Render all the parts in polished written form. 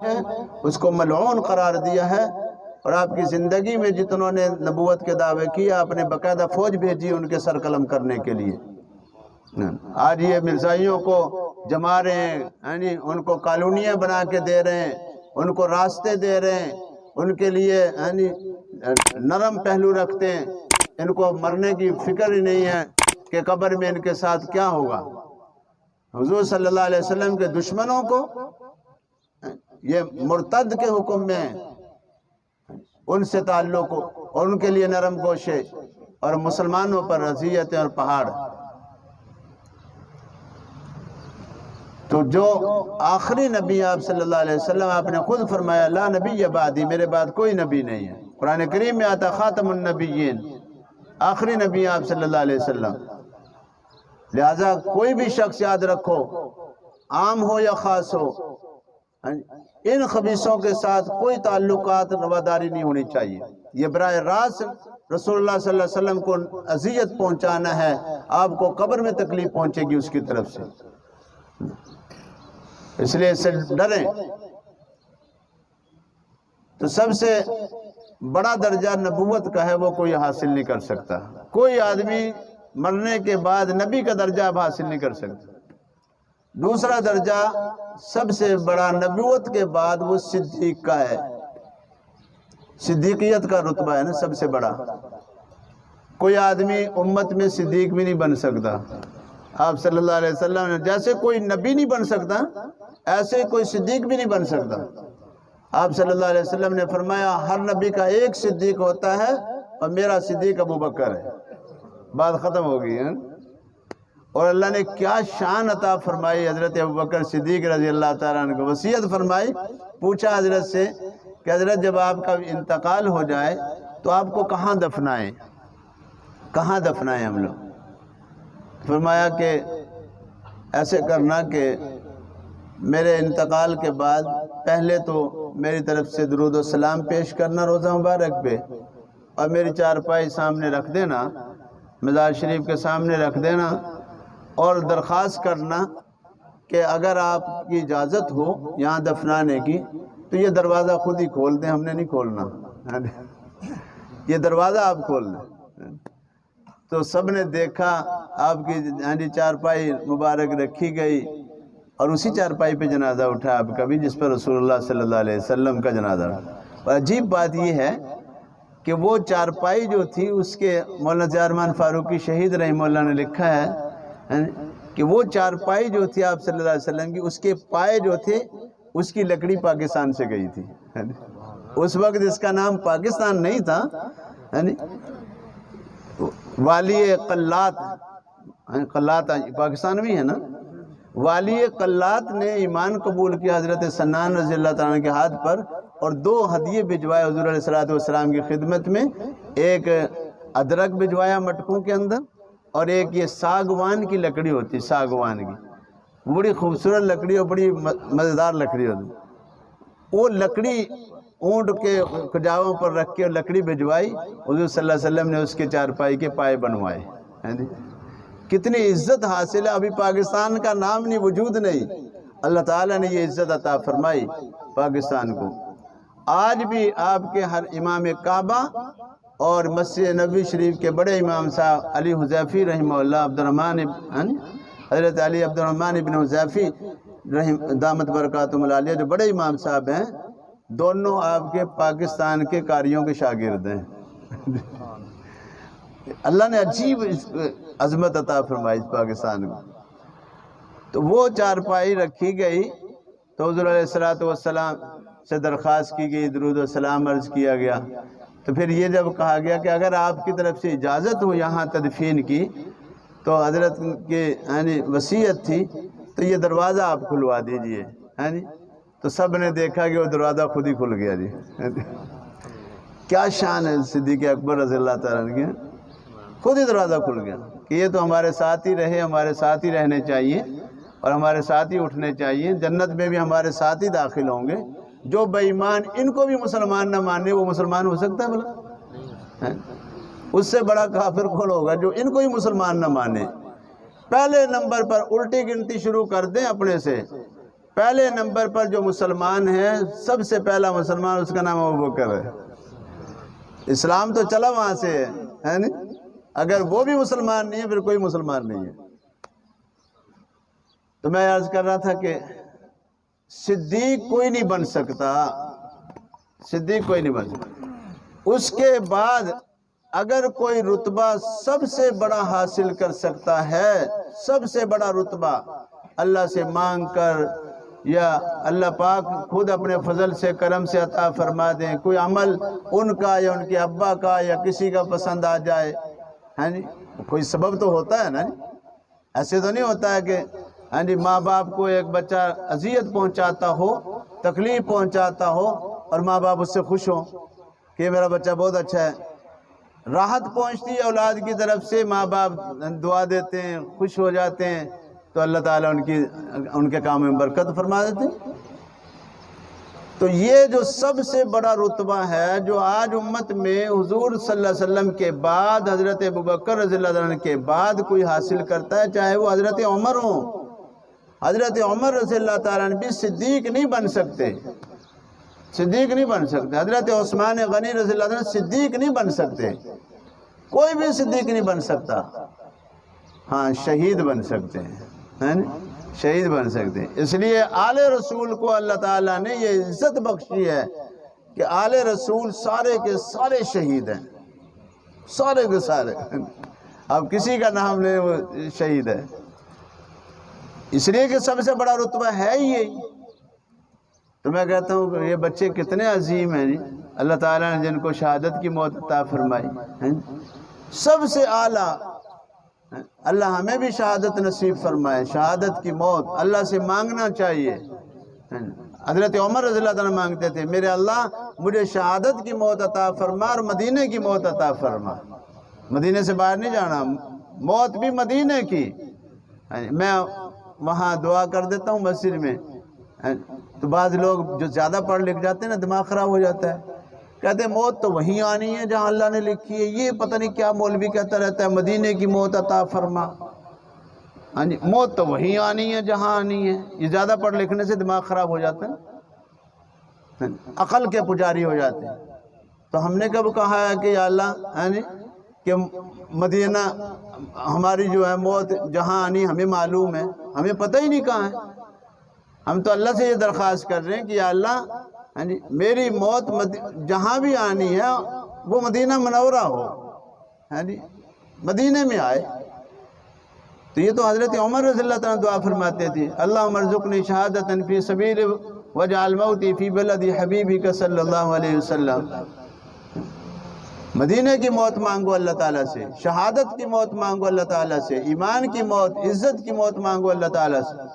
ہے اس کو ملعون قرار دیا ہے، اور آپ کی زندگی میں جتنوں نے نبوت کے دعوے کیا آپ نے باقاعدہ فوج بھیجی ان کے سر قلم کرنے کے لیے۔ آج یہ مرزائیوں کو جما رہے ہیں، ان کو کالونیاں بنا کے دے رہے ہیں، ان کو راستے دے رہے ہیں، ان کے لیے نرم پہلو رکھتے ہیں، ان کو مرنے کی فکر ہی نہیں ہے کہ قبر میں ان کے ساتھ کیا ہوگا۔ حضور صلی اللہ علیہ وسلم کے دشمنوں کو یہ مرتد کے حکم میں ان سے تعلق اور ان کے لیے نرم گوشے، اور مسلمانوں پر اذیتیں اور پہاڑ۔ تو جو آخری نبی آپ صلی اللہ علیہ وسلم، آپ نے خود فرمایا لا نبی بعدی، میرے بعد کوئی نبی نہیں ہے۔ قرآن کریم میں آتا خاتم النبیین، آخری نبی آپ صلی اللہ علیہ وسلم۔ لہذا کوئی بھی شخص یاد رکھو، عام ہو یا خاص ہو، ان خبیثوں کے ساتھ کوئی تعلقات رواداری نہیں ہونی چاہیے۔ یہ براہ راست رسول اللہ صلی اللہ علیہ وسلم کو اذیت پہنچانا ہے، آپ کو قبر میں تکلیف پہنچے گی اس کی طرف سے، اس لیے اس سے ڈریں۔ تو سب سے بڑا درجہ نبوت کا ہے، وہ کوئی حاصل نہیں کر سکتا۔ کوئی آدمی مرنے کے بعد نبی کا درجہ اب حاصل نہیں کر سکتا۔ دوسرا درجہ سب سے بڑا نبوت کے بعد وہ صدیق کا ہے، صدیقیت کا رتبہ ہے نا سب سے بڑا۔ کوئی آدمی امت میں صدیق بھی نہیں بن سکتا۔ آپ صلی اللہ علیہ وسلم نے جیسے کوئی نبی نہیں بن سکتا ایسے کوئی صدیق بھی نہیں بن سکتا۔ آپ صلی اللہ علیہ وسلم نے فرمایا ہر نبی کا ایک صدیق ہوتا ہے اور میرا صدیق ابو بکر ہے۔ بات ختم ہو گئی ہے۔ اور اللہ نے کیا شان عطا فرمائی حضرت ابوبکر صدیق رضی اللہ تعالیٰ عنہ کو، وصیت فرمائی۔ پوچھا حضرت سے کہ حضرت جب آپ کا انتقال ہو جائے تو آپ کو کہاں دفنائیں، کہاں دفنائیں ہم لوگ؟ فرمایا کہ ایسے کرنا کہ میرے انتقال کے بعد پہلے تو میری طرف سے درود و سلام پیش کرنا روضہ مبارک پہ، اور میری چارپائی سامنے رکھ دینا، مزار شریف کے سامنے رکھ دینا، اور درخواست کرنا کہ اگر آپ کی اجازت ہو یہاں دفنانے کی تو یہ دروازہ خود ہی کھول دیں، ہم نے نہیں کھولنا، یہ دروازہ آپ کھول دیں۔ تو سب نے دیکھا آپ کی چارپائی مبارک رکھی گئی، اور اسی چارپائی پہ جنازہ اٹھا آپ کا بھی، جس پر رسول اللہ صلی اللہ علیہ وسلم کا جنازہ اٹھا۔ اور عجیب بات یہ ہے کہ وہ چارپائی جو تھی اس کے مولانا ضیاء فاروقی شہید رحمہ اللہ نے لکھا ہے کہ وہ چارپائی جو تھی آپ صلی اللہ علیہ وسلم کی، اس کے پائے جو تھے اس کی لکڑی پاکستان سے گئی تھی۔ اس وقت اس کا نام پاکستان نہیں تھا، والی قلات، قلات پاکستان بھی ہے نا، والی قلات نے ایمان قبول کیا حضرت سنان رضی اللہ تعالیٰ عنہ کے ہاتھ پر، اور 2 ہدیے بھجوائے حضور علیہ السلام کی خدمت میں۔ ایک ادرک بھجوایا مٹکوں کے اندر، اور ایک یہ ساگوان کی لکڑی ہوتی، ساگوان کی بڑی خوبصورت لکڑی اور بڑی مزیدار لکڑی ہوتی، وہ لکڑی اونٹ کے کھجاؤں پر رکھ کے لکڑی بھجوائی، حضور صلی اللہ علیہ وسلم نے اس کے چارپائی کے پائے بنوائے۔ کتنی عزت حاصل ہے، ابھی پاکستان کا نام نہیں، وجود نہیں، اللہ تعالیٰ نے یہ عزت عطا فرمائی پاکستان کو۔ آج بھی آپ کے ہر امام کعبہ اور مسجد نبوی شریف کے بڑے امام صاحب علی حذیفی رحمہ اللہ، حضرت علی عبد الرحمن ابن حذیفی دامت برکاتہم العالیہ، جو بڑے امام صاحب ہیں، دونوں آپ کے پاکستان کے قاریوں کے شاگرد ہیں۔ اللہ نے عجیب عظمت عطا فرمائی پاکستان کو۔ تو وہ چارپائی رکھی گئی تو حضور علیہ السلام سے درخواست کی گئی، درود و سلام عرض کیا گیا۔ تو پھر یہ جب کہا گیا کہ اگر آپ کی طرف سے اجازت ہو یہاں تدفین کی، تو حضرت کی وصیت تھی تو یہ دروازہ آپ کھلوا دیجئے۔ تو سب نے دیکھا کہ وہ دروازہ خود ہی کھل گیا۔ جی کیا شان ہے صدیق اکبر رضی اللہ تعالیٰ عنہ کی، خود ہی دروازہ کھل گیا کہ یہ تو ہمارے ساتھ ہی رہے، ہمارے ساتھ ہی رہنے چاہیے اور ہمارے ساتھ ہی اٹھنے چاہیے، جنت میں بھی ہمارے ساتھ ہی داخل ہوں گے۔ جو بے ایمان ان کو بھی مسلمان نہ مانے، وہ مسلمان ہو سکتا ہے بھلا؟ اس سے بڑا کافر کون ہوگا جو ان کو ہی مسلمان نہ مانے؟ پہلے نمبر پر الٹی گنتی شروع کر دیں اپنے سے، پہلے نمبر پر جو مسلمان ہے، سب سے پہلا مسلمان اس کا نام ابوبکر ہے۔ اسلام تو چلا وہاں سے ہے نہیں؟ اگر وہ بھی مسلمان نہیں ہے پھر کوئی مسلمان نہیں ہے۔ تو میں عرض کر رہا تھا کہ صدیق کوئی نہیں بن سکتا، صدیق کوئی نہیں بن سکتا۔ اس کے بعد اگر کوئی رتبہ سب سے بڑا حاصل کر سکتا ہے، سب سے بڑا رتبہ اللہ سے مانگ کر یا اللہ پاک خود اپنے فضل سے کرم سے عطا فرما دیں، کوئی عمل ان کا یا ان کے ابا کا یا کسی کا پسند آ جائے، ہاں جی، کوئی سبب تو ہوتا ہے نا جی۔ ایسے تو نہیں ہوتا ہے کہ ہاں جی ماں باپ کو ایک بچہ اذیت پہنچاتا ہو، تکلیف پہنچاتا ہو اور ماں باپ اس سے خوش ہوں کہ میرا بچہ بہت اچھا ہے۔ راحت پہنچتی ہے اولاد کی طرف سے، ماں باپ دعا دیتے ہیں، خوش ہو جاتے ہیں، تو اللہ تعالیٰ ان کے کام میں برکت فرما دیتے ہیں۔ تو یہ جو سب سے بڑا رتبہ ہے جو آج امت میں حضور صلی اللہ علیہ وسلم کے بعد حضرت ابوبکر رضی اللہ عنہ کے بعد کوئی حاصل کرتا ہے، چاہے وہ حضرت عمر ہوں، حضرت عمر رضی اللہ تعالیٰ عنہ بھی صدیق نہیں بن سکتے، صدیق نہیں بن سکتے۔ حضرت عثمان غنی رضی اللہ عنہ صدیق نہیں بن سکتے، کوئی بھی صدیق نہیں بن سکتا۔ ہاں شہید بن سکتے ہیں، شہید بن سکتے ہیں۔ اس لیے آل رسول کو اللہ تعالیٰ نے یہ عزت بخشی ہے کہ آل رسول سارے کے سارے شہید ہیں، سارے کے سارے، اب کسی کا نام لے وہ شہید ہے، اس لیے کہ سب سے بڑا رتبہ ہے ہی یہی۔ تو میں کہتا ہوں کہ یہ بچے کتنے عظیم ہیں جی، اللہ تعالیٰ نے جن کو شہادت کی موت عطا فرمائی، سب سے اعلیٰ۔ اللہ ہمیں بھی شہادت نصیب فرمائے، شہادت کی موت اللہ سے مانگنا چاہیے۔ حضرت عمر رضی اللہ عنہ مانگتے تھے، میرے اللہ مجھے شہادت کی موت عطا فرما اور مدینے کی موت عطا فرما، مدینے سے باہر نہیں جانا، موت بھی مدینے کی۔ میں وہاں دعا کر دیتا ہوں مسجد میں، تو بعض لوگ جو زیادہ پڑھ لکھ جاتے ہیں نا دماغ خراب ہو جاتا ہے، کہتے ہیں موت تو وہیں آنی ہے جہاں اللہ نے لکھی ہے، یہ پتہ نہیں کیا مولوی کہتا رہتا ہے مدینے کی موت عطا فرما، ہاں جی موت تو وہیں آنی ہے جہاں آنی ہے۔ یہ زیادہ پڑھ لکھنے سے دماغ خراب ہو جاتا ہے، عقل کے پجاری ہو جاتے ہیں۔ تو ہم نے کب کہا ہے کہ یا اللہ ہاں جی کہ مدینہ ہماری جو ہے موت جہاں آنی ہمیں معلوم ہے، ہمیں پتہ ہی نہیں کہاں ہے۔ ہم تو اللہ سے یہ درخواست کر رہے ہیں کہ یا اللہ ہاں جی میری موت جہاں بھی آنی ہے وہ مدینہ منورہ ہو، ہاں جی مدینے میں آئے۔ تو یہ تو حضرت عمر رضی اللہ تعالیٰ دعا فرماتے تھے، اللہم ارزقنی شہادتا فی سبیل واجعل موتی فی بلد حبیبک صلی اللہ علیہ وسلم۔ مدینے کی موت مانگو اللہ تعالیٰ سے، شہادت کی موت مانگو اللہ تعالیٰ سے، ایمان کی موت، عزت کی موت مانگو اللہ تعالیٰ سے۔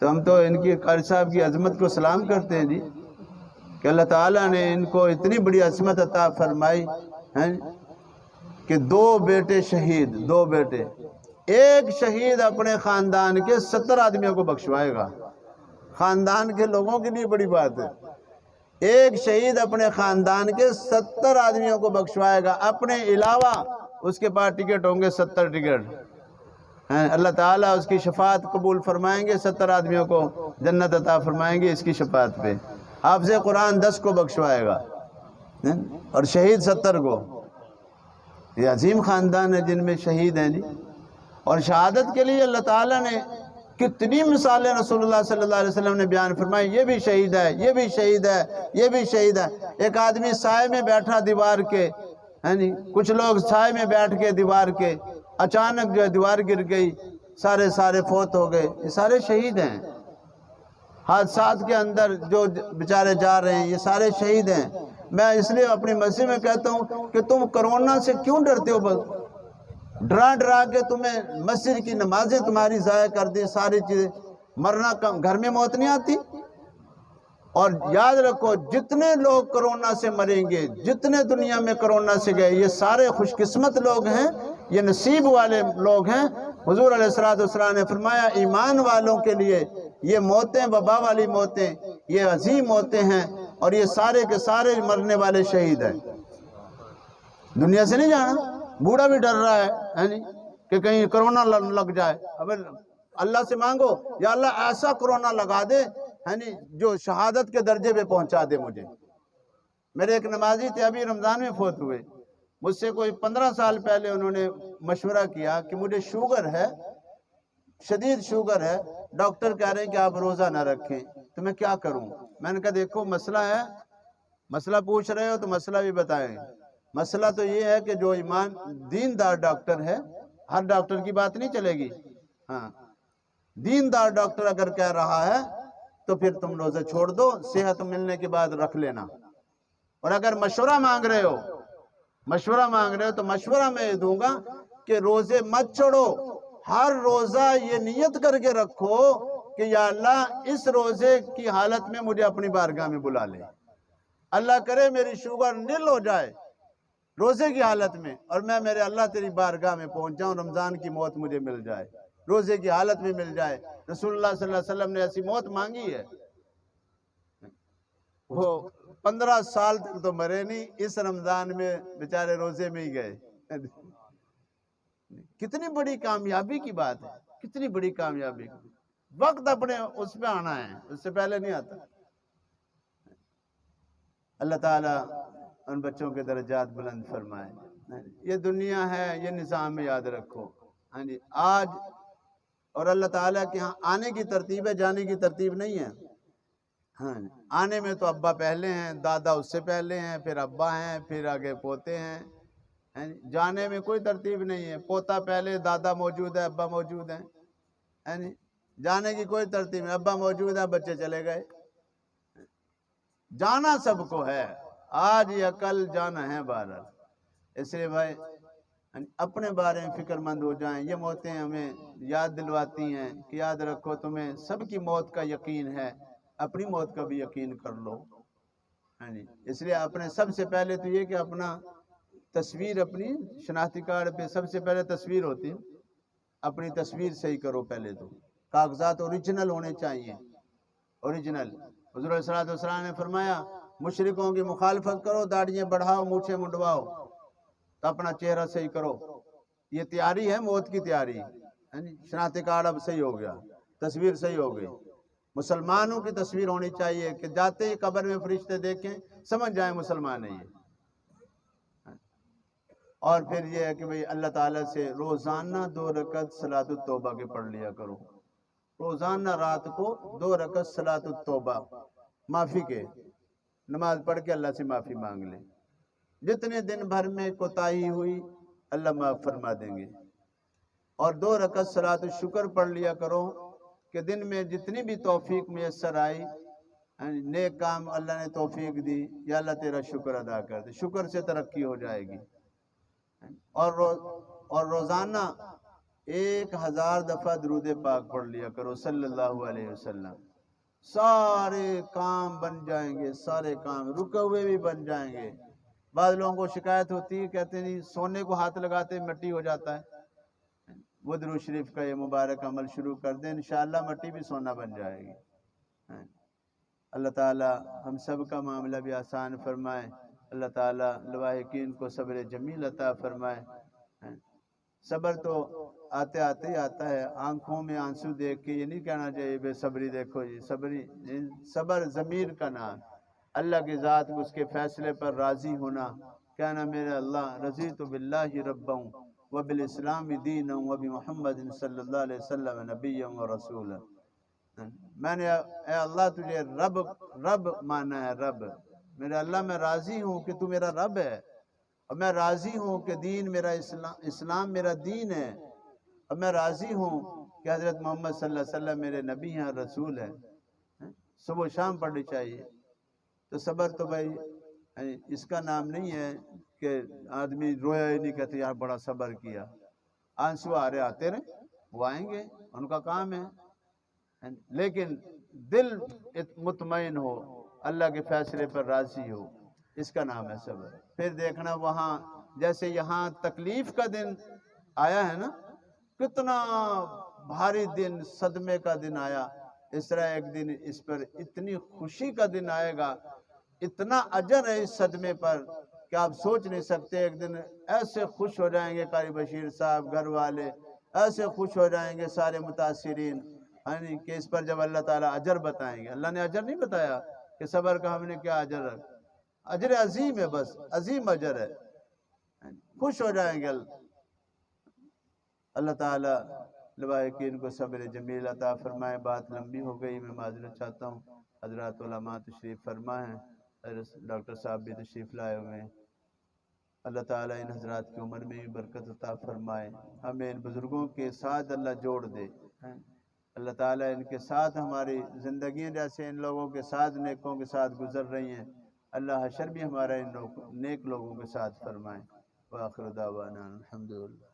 تو ہم تو ان کی قاری صاحب کی عظمت کو سلام کرتے ہیں جی کہ اللہ تعالیٰ نے ان کو اتنی بڑی عظمت عطا فرمائی ہیں کہ 2 بیٹے شہید، 2 بیٹے، ایک شہید اپنے خاندان کے 70 آدمیوں کو بخشوائے گا، خاندان کے لوگوں کے لیے بڑی بات ہے، ایک شہید اپنے خاندان کے 70 آدمیوں کو بخشوائے گا، اپنے علاوہ اس کے پاس ٹکٹ ہوں گے 70 ٹکٹ، اللہ تعالیٰ اس کی شفاعت قبول فرمائیں گے، 70 آدمیوں کو جنت عطا فرمائیں گے اس کی شفاعت پہ۔ حافظ قرآن 10 کو بخشوائے گا اور شہید 70 کو۔ یہ عظیم خاندان ہے جن میں شہید ہیں جی۔ اور شہادت کے لیے اللہ تعالیٰ نے کتنی مثالیں رسول اللہ صلی اللہ علیہ وسلم نے بیان فرمائی، یہ بھی شہید ہے، یہ بھی شہید ہے، یہ بھی شہید ہے۔ ایک آدمی سائے میں بیٹھا دیوار کے، کچھ لوگ سائے میں بیٹھ کے دیوار کے، اچانک جو ہے دیوار گر گئی، سارے فوت ہو گئے، یہ سارے شہید ہیں۔ حادثات کے اندر جو بیچارے جا رہے ہیں یہ سارے شہید ہیں۔ میں اس لیے اپنی مسجد میں کہتا ہوں کہ تم کرونا سے کیوں ڈرتے ہو؟ بس ڈرا کے تمہیں مسجد کی نمازیں تمہاری ضائع کر دی، ساری چیزیں، مرنا کم، گھر میں موت نہیں آتی۔ اور یاد رکھو جتنے لوگ کرونا سے مریں گے، جتنے دنیا میں کرونا سے گئے، یہ سارے خوش قسمت لوگ ہیں، یہ نصیب والے لوگ ہیں۔ حضور علیہ السلام نے فرمایا ایمان والوں کے لیے یہ موتیں وبا والی موتیں یہ عظیم موتیں ہیں، اور یہ سارے کے سارے مرنے والے شہید ہیں۔ دنیا سے نہیں جانا، بوڑھا بھی ڈر رہا ہے کہ کہیں کرونا لگ جائے، اب اللہ سے مانگو یا اللہ ایسا کرونا لگا دے جو شہادت کے درجے پہ پہنچا دے مجھے۔ میرے ایک نمازی تھے، ابھی رمضان میں فوت ہوئے، مجھ سے کوئی 15 سال پہلے انہوں نے مشورہ کیا کہ مجھے شوگر ہے، شدید شوگر ہے، ڈاکٹر کہہ رہے ہیں کہ آپ روزہ نہ رکھیں، تو میں کیا کروں؟ میں نے کہا دیکھو مسئلہ ہے، مسئلہ پوچھ رہے ہو تو مسئلہ بھی بتائیں۔ مسئلہ تو یہ ہے کہ جو ایمان دیندار ڈاکٹر ہے، ہر ڈاکٹر کی بات نہیں چلے گی، ہاں دیندار ڈاکٹر اگر کہہ رہا ہے تو پھر تم روزہ چھوڑ دو، صحت ملنے کے بعد رکھ لینا۔ اور اگر مشورہ مانگ رہے ہو تو مشورہ میں یہ دوں گا کہ روزے مت چھوڑو، ہر روزہ یہ نیت کر کے رکھو کہ یا اللہ اس روزے کی حالت میں مجھے اپنی بارگاہ میں بلا لے، اللہ کرے میری شوگر نل ہو جائے روزے کی حالت میں، اور میں میرے اللہ تیری بارگاہ میں پہنچ جاؤں، رمضان کی موت مجھے مل جائے، روزے کی حالت میں مل جائے۔ رسول اللہ صلی اللہ علیہ وسلم نے ایسی موت مانگی ہے، وہ 15 سال تک تو مرے نہیں، اس رمضان میں بیچارے روزے میں ہی گئے۔ کتنی بڑی کامیابی کی بات ہے، کتنی بڑی کامیابی، وقت اپنے اس پہ آنا ہے، اس سے پہلے نہیں آتا۔ اللہ تعالیٰ ان بچوں کے درجات بلند فرمائے۔ یہ دنیا ہے، یہ نظام میں یاد رکھو، ہاں جی آج اور اللہ تعالیٰ کے ہاں آنے کی ترتیب ہے، جانے کی ترتیب نہیں ہے۔ ہاں آنے میں تو ابا پہلے ہیں، دادا اس سے پہلے ہیں، پھر ابا ہیں، پھر آگے پوتے ہیں۔ جانے میں کوئی ترتیب نہیں ہے، پوتا پہلے، دادا موجود ہے، ابا موجود ہیں۔ جانے کی کوئی ترتیب نہیں، ابا موجود ہے، بچے چلے گئے۔ جانا سب کو ہے، آج یا کل جانا ہے بہرحال۔ اس لیے بھائی اپنے بارے میں فکر مند ہو جائیں۔ یہ موتیں ہمیں یاد دلواتی ہیں کہ یاد رکھو تمہیں سب کی موت کا یقین ہے، اپنی موت کا بھی یقین کر لو۔ اس لیے اپنے سب سے پہلے تو یہ کہ اپنا تصویر، اپنی شناختی کارڈ پہ سب سے پہلے تصویر ہوتی، اپنی تصویر صحیح کرو پہلے تو، کاغذات اوریجنل ہونے چاہیے، اوریجنل۔ حضور صلی اللہ علیہ وسلم نے فرمایا مشرکوں کی مخالفت کرو، داڑھیاں بڑھاؤ، مونچھیں منڈواؤ، تو اپنا چہرہ صحیح کرو۔ یہ تیاری ہے موت کی تیاری، شناختی کارڈ اب صحیح ہو گیا، تصویر صحیح ہو گئی۔ مسلمانوں کی تصویر ہونی چاہیے کہ جاتے ہی قبر میں فرشتے دیکھیں سمجھ جائیں مسلمان ہے یہ۔ اور پھر یہ ہے کہ بھئی اللہ تعالیٰ سے روزانہ 2 رکعت صلاۃ التوبہ کے پڑھ لیا کرو، روزانہ رات کو 2 رکعت صلاۃ التوبہ، معافی کے، نماز پڑھ کے اللہ سے معافی مانگ لیں۔ جتنے دن بھر میں کوتاہی ہوئی اللہ معاف فرما دیں گے۔ اور 2 رکعت صلاۃ الشکر پڑھ لیا کرو کہ دن میں جتنی بھی توفیق میسر آئی، نیک کام اللہ نے توفیق دی، یا اللہ تیرا شکر ادا کر دے، شکر سے ترقی ہو جائے گی۔ اور روزانہ 1000 دفعہ درود پاک پڑھ لیا کرو صلی اللہ علیہ وسلم، سارے کام بن جائیں گے، سارے کام رکے ہوئے بھی بن جائیں گے۔ بعض لوگوں کو شکایت ہوتی ہے، کہتے نہیں سونے کو ہاتھ لگاتے مٹی ہو جاتا ہے، وہ درود شریف کا یہ مبارک عمل شروع کر دیں، انشاءاللہ مٹی بھی سونا بن جائے گی۔ اللہ تعالی ہم سب کا معاملہ بھی آسان فرمائے، اللہ تعالی لواحقین کو صبر جمیل عطا فرمائے۔ صبر تو آتے آتے ہی آتا ہے، آنکھوں میں آنسو دیکھ کے یہ نہیں کہنا چاہیے بے صبری دیکھو جی، صبر ضمیر کا نام، اللہ کی ذات اس کے فیصلے پر راضی ہونا، کہنا میرے اللہ رضیت باللہ ربا وبالاسلام دینا وبمحمد صلی اللہ علیہ وسلم نبیا ورسولا۔ میں نے اے اللہ تجھے رب مانا ہے، رب میرے اللہ، میں راضی ہوں کہ تو میرا رب ہے، اور میں راضی ہوں کہ دین میرا اسلام میرا دین ہے، اور میں راضی ہوں کہ حضرت محمد صلی اللہ علیہ وسلم میرے نبی ہیں، رسول ہیں۔ صبح و شام پڑھنی چاہیے۔ تو صبر تو بھائی اس کا نام نہیں ہے کہ آدمی رویا ہی نہیں کہتے یار بڑا صبر کیا، آنسو آ رہے آتے رہے، وہ آئیں گے، ان کا کام ہے، لیکن دل مطمئن ہو، اللہ کے فیصلے پر راضی ہو، اس کا نام ہے صبر۔ پھر دیکھنا وہاں جیسے یہاں تکلیف کا دن آیا ہے نا، کتنا بھاری دن، صدمے کا دن آیا، اس طرح ایک دن اس پر اتنی خوشی کا دن آئے گا، اتنا اجر ہے اس صدمے پر کہ آپ سوچ نہیں سکتے۔ ایک دن ایسے خوش ہو جائیں گے قاری بشیر صاحب، گھر والے، ایسے خوش ہو جائیں گے سارے متاثرین کہ اس پر جب اللہ تعالیٰ اجر بتائیں گے. اللہ نے اجر نہیں بتایا کہ صبر کا ہم نے کیا اجر رکھا. اجر عظیم ہے، بس عظیم اجر ہے. خوش ہو جائیں گے. اللہ تعالیٰ لوائقین کو صبر جمیل عطا فرمائے. بات لمبی ہو گئی، میں معذرت چاہتا ہوں. حضرات علماء تشریف فرما ہیں، ڈاکٹر صاحب بھی تشریف لائے ہوئے ہیں. اللہ تعالیٰ ان حضرات کی عمر میں بھی برکت عطا فرمائے. ہمیں ان بزرگوں کے ساتھ اللہ جوڑ دے. اللہ تعالیٰ ان کے ساتھ ہماری زندگیاں جیسے ان لوگوں کے ساتھ نیکوں کے ساتھ گزر رہی ہیں، اللہ حشر بھی ہمارا ان نیک لوگوں کے ساتھ فرمائے. وآخر دعوانا الحمدللہ.